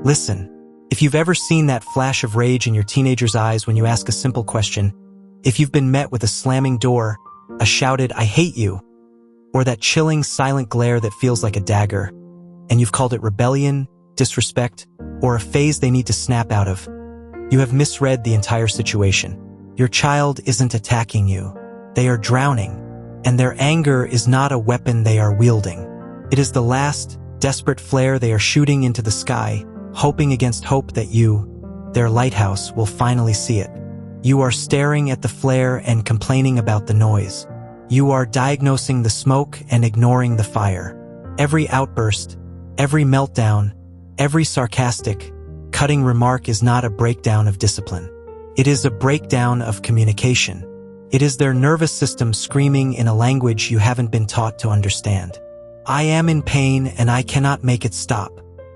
Listen. If you've ever seen that flash of rage in your teenager's eyes when you ask a simple question, if you've been met with a slamming door, a shouted, "I hate you," or that chilling, silent glare that feels like a dagger, and you've called it rebellion, disrespect, or a phase they need to snap out of, you have misread the entire situation. Your child isn't attacking you. They are drowning, and their anger is not a weapon they are wielding. It is the last, desperate flare they are shooting into the sky, hoping against hope that you, their lighthouse, will finally see it. You are staring at the flare and complaining about the noise. You are diagnosing the smoke and ignoring the fire. Every outburst, every meltdown, every sarcastic, cutting remark is not a breakdown of discipline. It is a breakdown of communication. It is their nervous system screaming in a language you haven't been taught to understand. I am in pain and I cannot make it stop.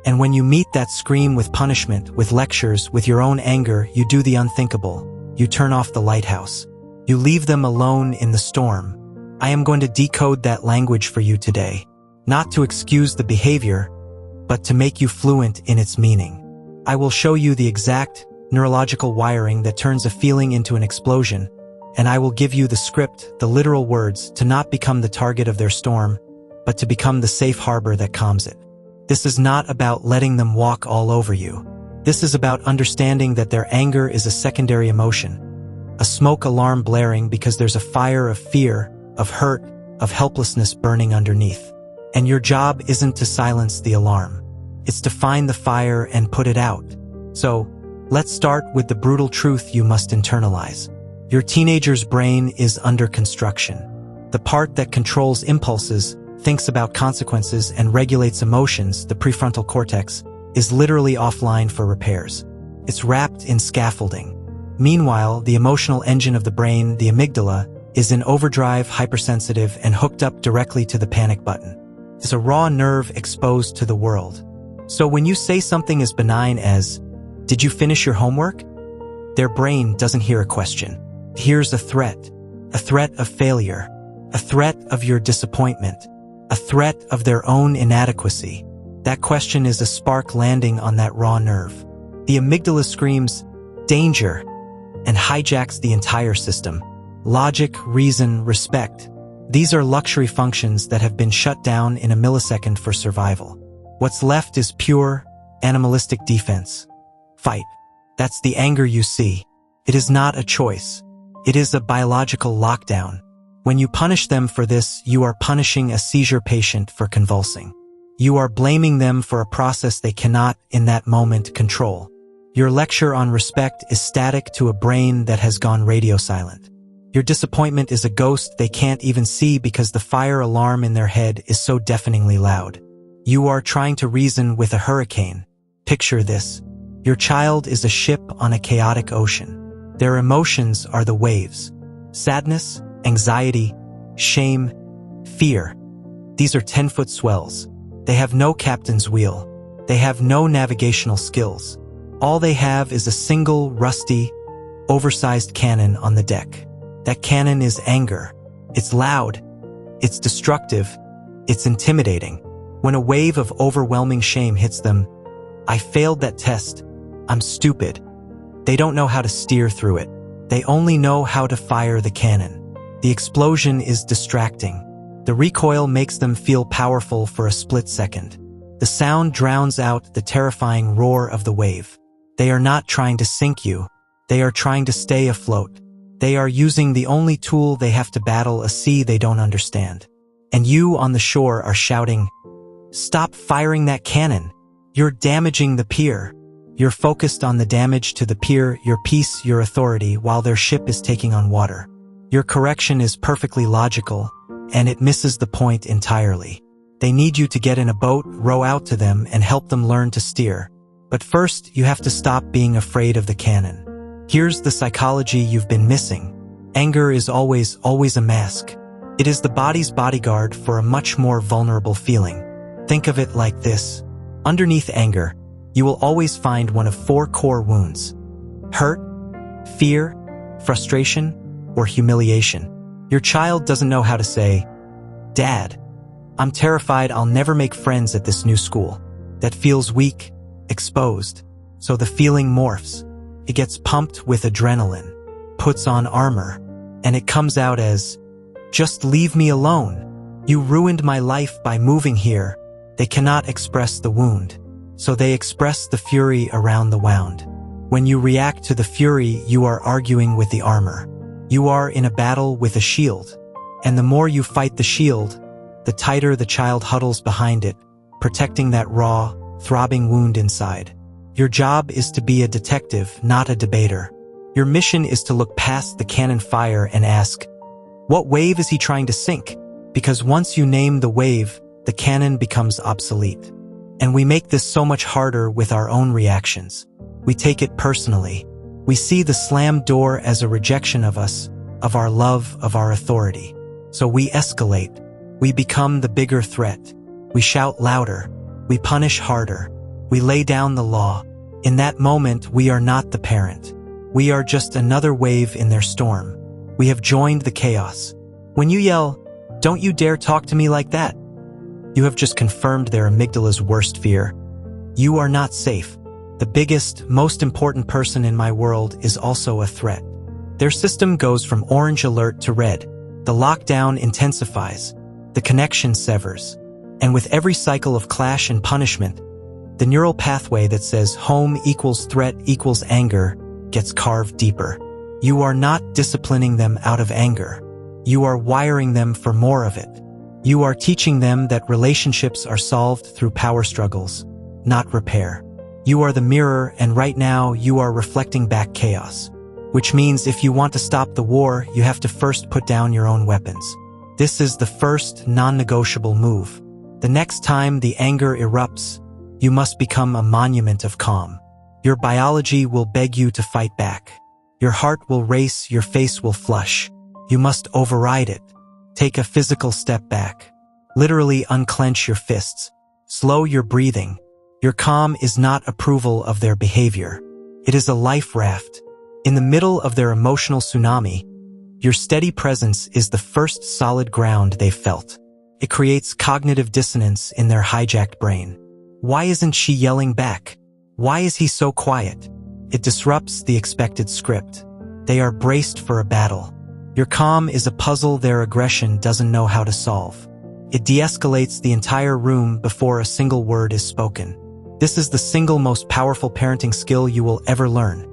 And when you meet that scream with punishment, with lectures, with your own anger, you do the unthinkable. You turn off the lighthouse. You leave them alone in the storm. I am going to decode that language for you today, not to excuse the behavior, but to make you fluent in its meaning. I will show you the exact neurological wiring that turns a feeling into an explosion, and I will give you the script, the literal words, to not become the target of their storm, but to become the safe harbor that calms it. This is not about letting them walk all over you. This is about understanding that their anger is a secondary emotion, a smoke alarm blaring because there's a fire of fear, of hurt, of helplessness burning underneath. And your job isn't to silence the alarm. It's to find the fire and put it out. So, let's start with the brutal truth you must internalize. Your teenager's brain is under construction. The part that controls impulses, thinks about consequences, and regulates emotions, the prefrontal cortex, is literally offline for repairs. It's wrapped in scaffolding. Meanwhile, the emotional engine of the brain, the amygdala, is in overdrive, hypersensitive, and hooked up directly to the panic button. It's a raw nerve exposed to the world. So when you say something as benign as, "Did you finish your homework?" their brain doesn't hear a question. It hears a threat of failure, a threat of your disappointment, a threat of their own inadequacy. That question is a spark landing on that raw nerve. The amygdala screams, "Danger," and hijacks the entire system. Logic, reason, respect. These are luxury functions that have been shut down in a millisecond for survival. What's left is pure, animalistic defense. Fight. That's the anger you see. It is not a choice. It is a biological lockdown. When you punish them for this, you are punishing a seizure patient for convulsing. You are blaming them for a process they cannot, in that moment, control. Your lecture on respect is static to a brain that has gone radio silent. Your disappointment is a ghost they can't even see because the fire alarm in their head is so deafeningly loud. You are trying to reason with a hurricane. Picture this. Your child is a ship on a chaotic ocean. Their emotions are the waves. Sadness, anxiety, shame, fear. These are 10-foot swells. They have no captain's wheel. They have no navigational skills. All they have is a single, rusty, oversized cannon on the deck. That cannon is anger. It's loud. It's destructive. It's intimidating. When a wave of overwhelming shame hits them, "I failed that test. I'm stupid." They don't know how to steer through it. They only know how to fire the cannon. The explosion is distracting. The recoil makes them feel powerful for a split second. The sound drowns out the terrifying roar of the wave. They are not trying to sink you. They are trying to stay afloat. They are using the only tool they have to battle a sea they don't understand. And you on the shore are shouting, "Stop firing that cannon. You're damaging the pier." You're focused on the damage to the pier, your peace, your authority, while their ship is taking on water. Your correction is perfectly logical, and it misses the point entirely. They need you to get in a boat, row out to them, and help them learn to steer. But first, you have to stop being afraid of the cannon. Here's the psychology you've been missing. Anger is always a mask. It is the body's bodyguard for a much more vulnerable feeling. Think of it like this. Underneath anger, you will always find one of 4 core wounds: hurt, fear, frustration, or humiliation. Your child doesn't know how to say, "Dad, I'm terrified I'll never make friends at this new school." That feels weak, exposed. So the feeling morphs. It gets pumped with adrenaline, puts on armor, and it comes out as, "Just leave me alone. You ruined my life by moving here." They cannot express the wound, so they express the fury around the wound. When you react to the fury, you are arguing with the armor. You are in a battle with a shield, and the more you fight the shield, the tighter the child huddles behind it, protecting that raw, throbbing wound inside. Your job is to be a detective, not a debater. Your mission is to look past the cannon fire and ask, what wave is he trying to sink? Because once you name the wave, the cannon becomes obsolete. And we make this so much harder with our own reactions. We take it personally. We see the slammed door as a rejection of us, of our love, of our authority. So we escalate. We become the bigger threat. We shout louder. We punish harder. We lay down the law. In that moment, we are not the parent. We are just another wave in their storm. We have joined the chaos. When you yell, "Don't you dare talk to me like that," you have just confirmed their amygdala's worst fear. You are not safe. The biggest, most important person in my world is also a threat. Their system goes from orange alert to red. The lockdown intensifies. The connection severs. And with every cycle of clash and punishment, the neural pathway that says home equals threat equals anger gets carved deeper. You are not disciplining them out of anger. You are wiring them for more of it. You are teaching them that relationships are solved through power struggles, not repair. You are the mirror, and right now you are reflecting back chaos. Which means if you want to stop the war, you have to first put down your own weapons. This is the first non-negotiable move. The next time the anger erupts, you must become a monument of calm. Your biology will beg you to fight back. Your heart will race, your face will flush. You must override it. Take a physical step back. Literally unclench your fists. Slow your breathing. Your calm is not approval of their behavior. It is a life raft. In the middle of their emotional tsunami, your steady presence is the first solid ground they've felt. It creates cognitive dissonance in their hijacked brain. Why isn't she yelling back? Why is he so quiet? It disrupts the expected script. They are braced for a battle. Your calm is a puzzle their aggression doesn't know how to solve. It de-escalates the entire room before a single word is spoken. This is the single most powerful parenting skill you will ever learn.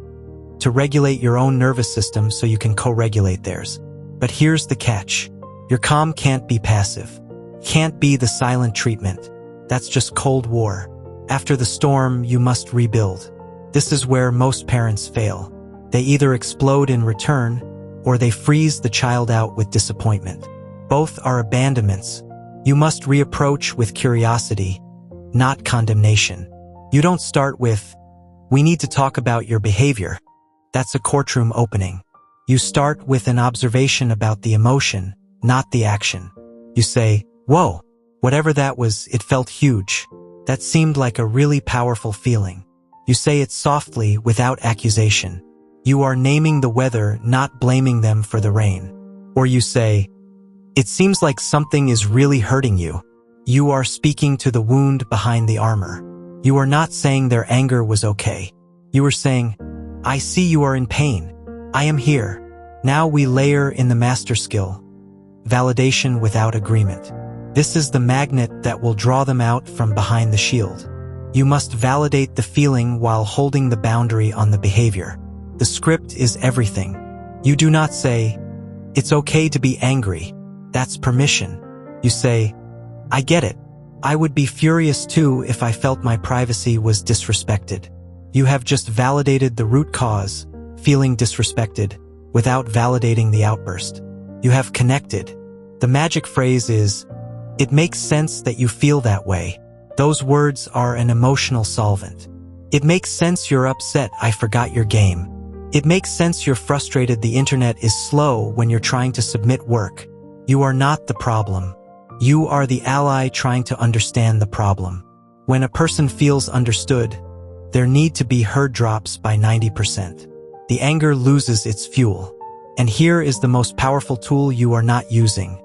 To regulate your own nervous system so you can co-regulate theirs. But here's the catch. Your calm can't be passive. Can't be the silent treatment. That's just Cold War. After the storm, you must rebuild. This is where most parents fail. They either explode in return, or they freeze the child out with disappointment. Both are abandonments. You must reapproach with curiosity, not condemnation. You don't start with, "We need to talk about your behavior." That's a courtroom opening. You start with an observation about the emotion, not the action. You say, "Whoa, whatever that was, it felt huge. That seemed like a really powerful feeling." You say it softly, without accusation. You are naming the weather, not blaming them for the rain. Or you say, "It seems like something is really hurting you." You are speaking to the wound behind the armor. You are not saying their anger was okay. You are saying, "I see you are in pain. I am here." Now we layer in the master skill. Validation without agreement. This is the magnet that will draw them out from behind the shield. You must validate the feeling while holding the boundary on the behavior. The script is everything. You do not say, "It's okay to be angry." That's permission. You say, "I get it. I would be furious too if I felt my privacy was disrespected." You have just validated the root cause, feeling disrespected, without validating the outburst. You have connected. The magic phrase is, "It makes sense that you feel that way." Those words are an emotional solvent. It makes sense you're upset, I forgot your game. It makes sense you're frustrated, the internet is slow when you're trying to submit work. You are not the problem. You are the ally trying to understand the problem. When a person feels understood, their need to be heard drops by 90%. The anger loses its fuel. And here is the most powerful tool you are not using.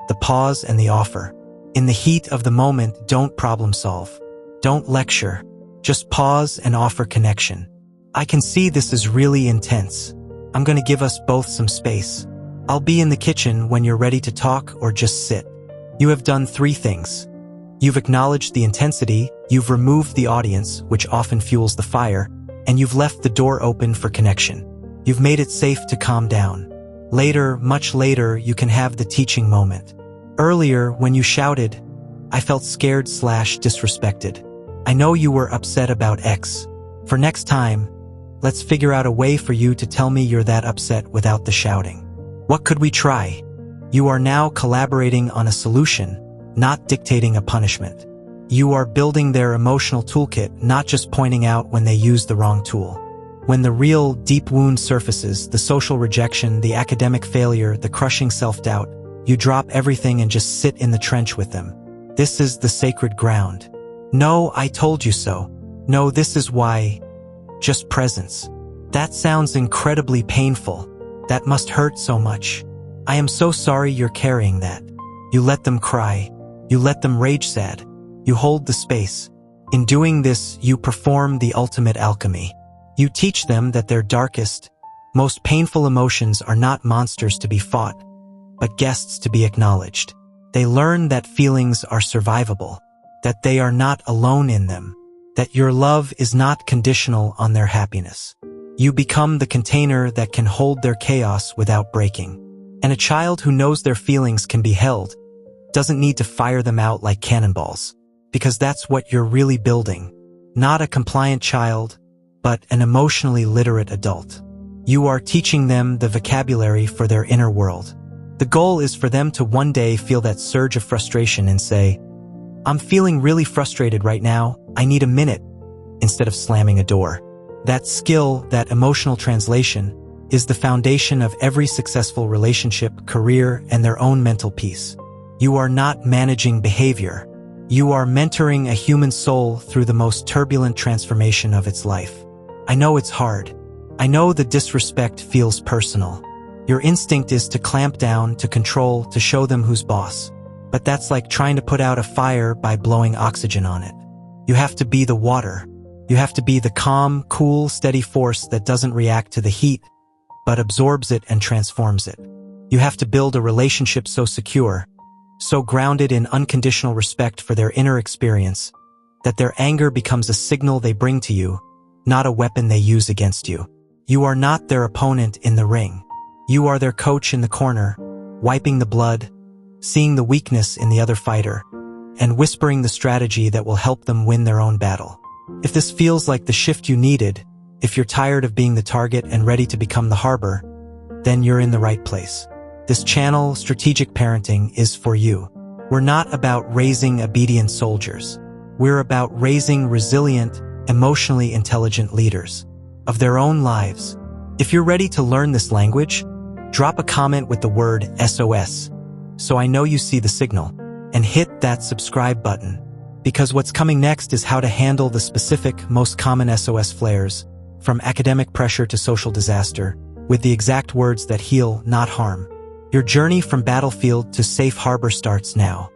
The pause and the offer. In the heat of the moment, don't problem solve. Don't lecture. Just pause and offer connection. I can see this is really intense. I'm going to give us both some space. I'll be in the kitchen when you're ready to talk or just sit. You have done 3 things. You've acknowledged the intensity, you've removed the audience, which often fuels the fire, and you've left the door open for connection. You've made it safe to calm down. Later, much later, you can have the teaching moment. Earlier, when you shouted, I felt scared/disrespected. I know you were upset about X. For next time, let's figure out a way for you to tell me you're that upset without the shouting. What could we try? You are now collaborating on a solution, not dictating a punishment. You are building their emotional toolkit, not just pointing out when they use the wrong tool. When the real deep wound surfaces, the social rejection, the academic failure, the crushing self-doubt, you drop everything and just sit in the trench with them. This is the sacred ground. No, I told you so. No, this is why. Just presence. That sounds incredibly painful. That must hurt so much. I am so sorry you're carrying that. You let them cry. You let them rage sad. You hold the space. In doing this, you perform the ultimate alchemy. You teach them that their darkest, most painful emotions are not monsters to be fought, but guests to be acknowledged. They learn that feelings are survivable, that they are not alone in them, that your love is not conditional on their happiness. You become the container that can hold their chaos without breaking. And a child who knows their feelings can be held doesn't need to fire them out like cannonballs, because that's what you're really building. Not a compliant child, but an emotionally literate adult. You are teaching them the vocabulary for their inner world. The goal is for them to one day feel that surge of frustration and say, I'm feeling really frustrated right now, I need a minute, instead of slamming a door. That skill, that emotional translation, is the foundation of every successful relationship, career, and their own mental peace. You are not managing behavior. You are mentoring a human soul through the most turbulent transformation of its life. I know it's hard. I know the disrespect feels personal. Your instinct is to clamp down, to control, to show them who's boss. But that's like trying to put out a fire by blowing oxygen on it. You have to be the water. You have to be the calm, cool, steady force that doesn't react to the heat, but absorbs it and transforms it. You have to build a relationship so secure, so grounded in unconditional respect for their inner experience, that their anger becomes a signal they bring to you, not a weapon they use against you. You are not their opponent in the ring. You are their coach in the corner, wiping the blood, seeing the weakness in the other fighter, and whispering the strategy that will help them win their own battle. If this feels like the shift you needed, if you're tired of being the target and ready to become the harbor, then you're in the right place. This channel, Strategic Parenting, is for you. We're not about raising obedient soldiers. We're about raising resilient, emotionally intelligent leaders of their own lives. If you're ready to learn this language, drop a comment with the word SOS, so I know you see the signal, and hit that subscribe button, because what's coming next is how to handle the specific, most common SOS flares, from academic pressure to social disaster, with the exact words that heal, not harm. Your journey from battlefield to safe harbor starts now.